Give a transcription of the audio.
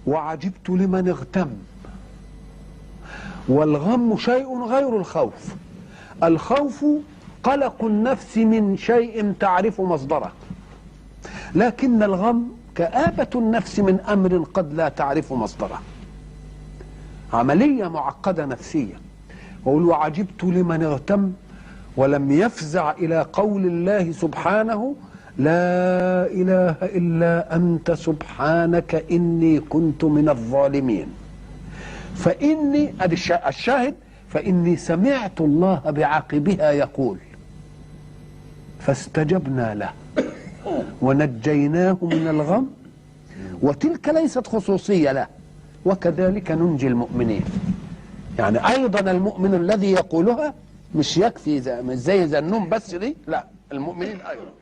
وعجبت لمن اغتم. والغم شيء غير الخوف. الخوف قلق النفس من شيء تعرف مصدره، لكن الغم كآبة النفس من أمر قد لا تعرف مصدره، عملية معقدة نفسية. وقل وعجبت لمن اغتم ولم يفزع إلى قول الله سبحانه لا إله إلا أنت سبحانك إني كنت من الظالمين. فإني الشاهد فإني سمعت الله بعقبها يقول فاستجبنا له ونجيناه من الغم، وتلك ليست خصوصية له، وكذلك ننجي المؤمنين. يعني أيضا المؤمن الذي يقولها مش يكفي مش زي ذنوم بس دي، لا، المؤمنين أيضا.